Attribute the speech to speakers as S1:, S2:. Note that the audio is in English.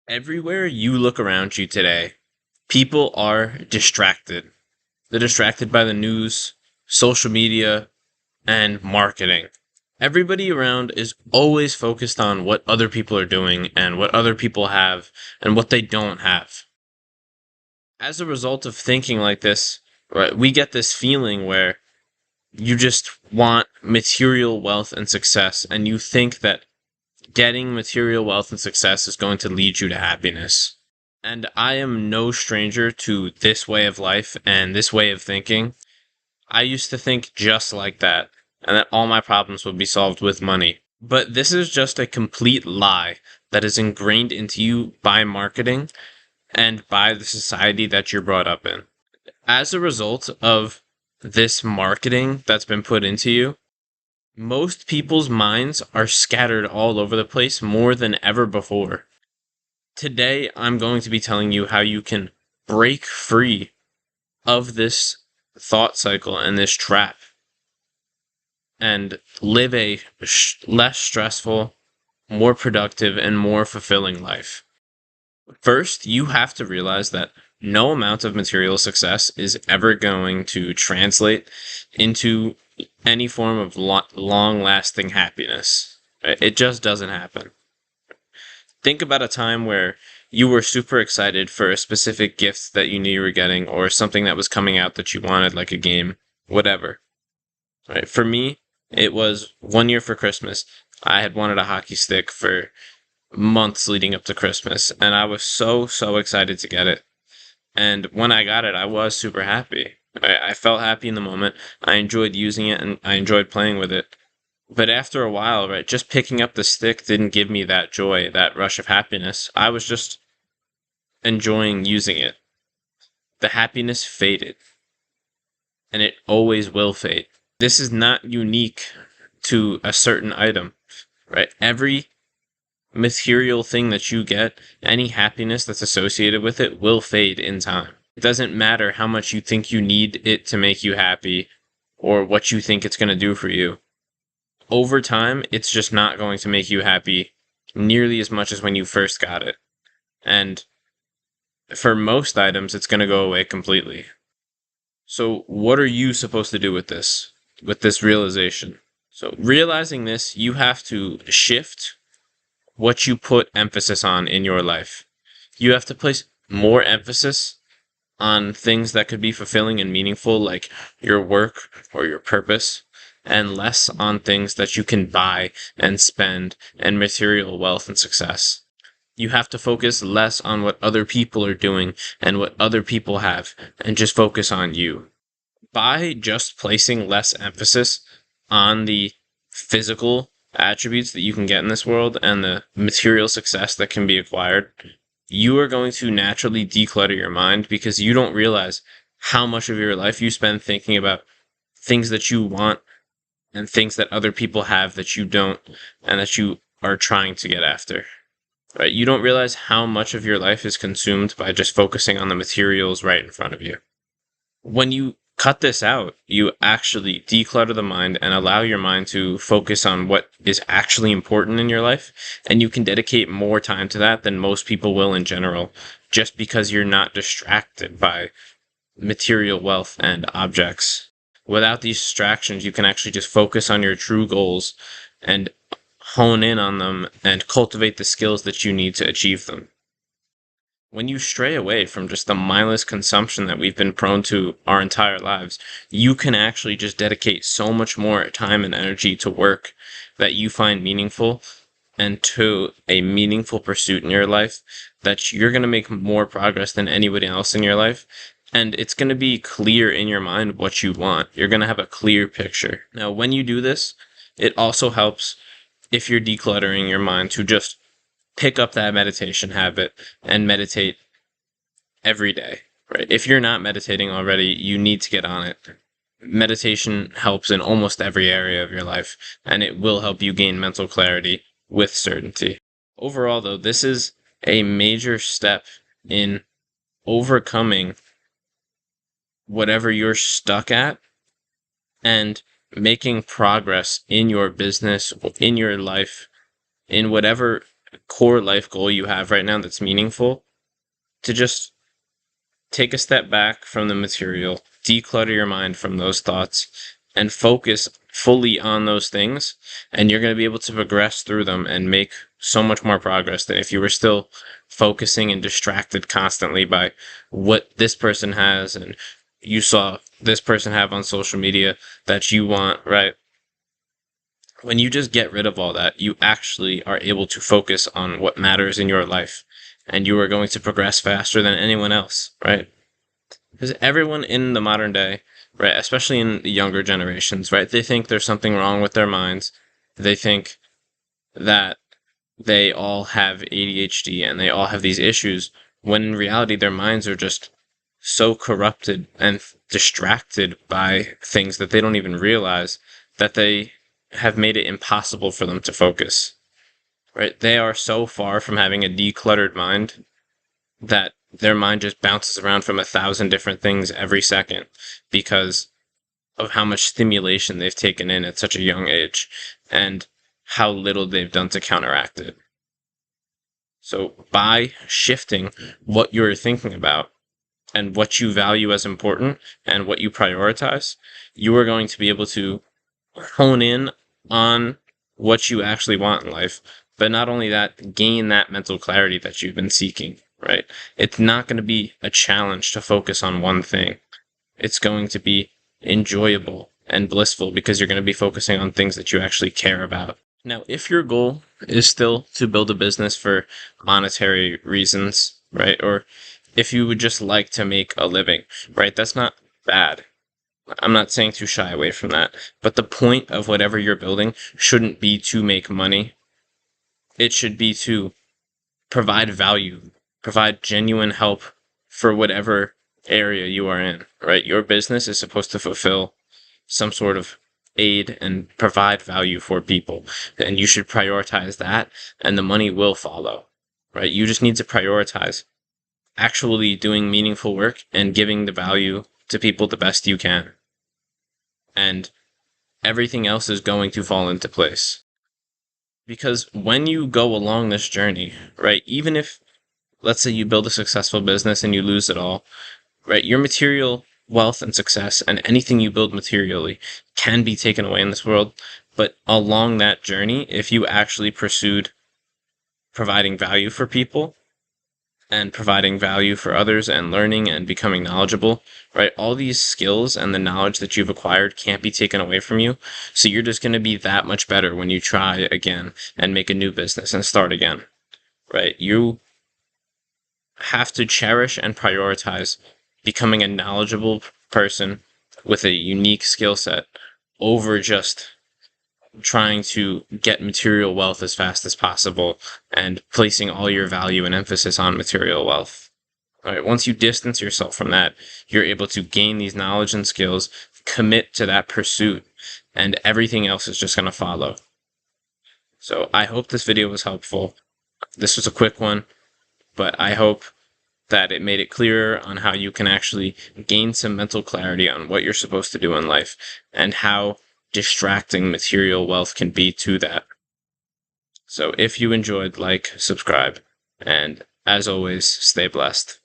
S1: Everywhere you look around you today, people are distracted. They're distracted by the news, social media, and marketing. Everybody around is always focused on what other people are doing and what other people have and what they don't have. As a result of thinking like this, right, we get this feeling where you just want material wealth and success, and you think that getting material wealth and success is going to lead you to happiness. And I am no stranger to this way of life and this way of thinking. I used to think just like that, and that all my problems would be solved with money. But this is just a complete lie that is ingrained into you by marketing and by the society that you're brought up in. As a result of this marketing that's been put into you, most people's minds are scattered all over the place more than ever before. Today, I'm going to be telling you how you can break free of this thought cycle and this trap and live a less stressful, more productive, and more fulfilling life. First, you have to realize that no amount of material success is ever going to translate into any form of long-lasting happiness. It just doesn't happen. Think about a time where you were super excited for a specific gift that you knew you were getting, or something that was coming out that you wanted, like a game, whatever. Right? For me, it was one year for Christmas. I had wanted a hockey stick for months leading up to Christmas, and I was so excited to get it. And when I got it, I was super happy. I felt happy in the moment. I enjoyed using it and I enjoyed playing with it. But after a while, right, just picking up the stick didn't give me that joy, that rush of happiness. I was just enjoying using it. The happiness faded, and it always will fade. This is not unique to a certain item, right? Every material thing that you get, any happiness that's associated with it will fade in time. It doesn't matter how much you think you need it to make you happy or what you think it's going to do for you. Over time, it's just not going to make you happy nearly as much as when you first got it. And for most items, it's going to go away completely. So what are you supposed to do with this realization? So realizing this, you have to shift what you put emphasis on in your life. You have to place more emphasis on things that could be fulfilling and meaningful, like your work or your purpose, and less on things that you can buy and spend and material wealth and success. You have to focus less on what other people are doing and what other people have, and just focus on you. By just placing less emphasis on the physical attributes that you can get in this world and the material success that can be acquired, you are going to naturally declutter your mind, because you don't realize how much of your life you spend thinking about things that you want and things that other people have that you don't and that you are trying to get after. Right? You don't realize how much of your life is consumed by just focusing on the materials right in front of you. When you cut this out, you actually declutter the mind and allow your mind to focus on what is actually important in your life, and you can dedicate more time to that than most people will in general, just because you're not distracted by material wealth and objects. Without these distractions, you can actually just focus on your true goals and hone in on them and cultivate the skills that you need to achieve them. When you stray away from just the mindless consumption that we've been prone to our entire lives, you can actually just dedicate so much more time and energy to work that you find meaningful and to a meaningful pursuit in your life, that you're going to make more progress than anybody else in your life. And it's going to be clear in your mind what you want. You're going to have a clear picture. Now, when you do this, it also helps, if you're decluttering your mind, to just pick up that meditation habit and meditate every day, right? If you're not meditating already, you need to get on it. Meditation helps in almost every area of your life, and it will help you gain mental clarity with certainty. Overall, though, this is a major step in overcoming whatever you're stuck at and making progress in your business, in your life, in whatever core life goal you have right now that's meaningful, to just take a step back from the material, declutter your mind from those thoughts, and focus fully on those things. And you're going to be able to progress through them and make so much more progress than if you were still focusing and distracted constantly by what this person has and you saw this person have on social media that you want, right? When you just get rid of all that, you actually are able to focus on what matters in your life, and you are going to progress faster than anyone else, right? Because everyone in the modern day, right, especially in the younger generations, right, they think there's something wrong with their minds. They think that they all have ADHD and they all have these issues, when in reality their minds are just so corrupted and distracted by things that they don't even realize that they have made it impossible for them to focus. Right? They are so far from having a decluttered mind that their mind just bounces around from 1,000 different things every second because of how much stimulation they've taken in at such a young age and how little they've done to counteract it. So by shifting what you're thinking about and what you value as important and what you prioritize, you are going to be able to hone in on what you actually want in life. But not only that, gain that mental clarity that you've been seeking, right? It's not going to be a challenge to focus on one thing. It's going to be enjoyable and blissful because you're going to be focusing on things that you actually care about. Now, if your goal is still to build a business for monetary reasons, right? Or if you would just like to make a living, right? That's not bad. I'm not saying to shy away from that. But the point of whatever you're building shouldn't be to make money. It should be to provide value, provide genuine help for whatever area you are in, right? Your business is supposed to fulfill some sort of aid and provide value for people. And you should prioritize that, and the money will follow, right? You just need to prioritize actually doing meaningful work and giving the value to people the best you can. And everything else is going to fall into place. Because when you go along this journey, right, even if, let's say, you build a successful business and you lose it all, right, your material wealth and success and anything you build materially can be taken away in this world. But along that journey, if you actually pursued providing value for people and providing value for others and learning and becoming knowledgeable, right? All these skills and the knowledge that you've acquired can't be taken away from you. So you're just going to be that much better when you try again and make a new business and start again, right? You have to cherish and prioritize becoming a knowledgeable person with a unique skill set over just trying to get material wealth as fast as possible and placing all your value and emphasis on material wealth. All right, once you distance yourself from that, you're able to gain these knowledge and skills, commit to that pursuit, and everything else is just going to follow. So I hope this video was helpful. This was a quick one, but I hope that it made it clearer on how you can actually gain some mental clarity on what you're supposed to do in life and how distracting material wealth can be to that. So if you enjoyed, like, subscribe, and as always, stay blessed.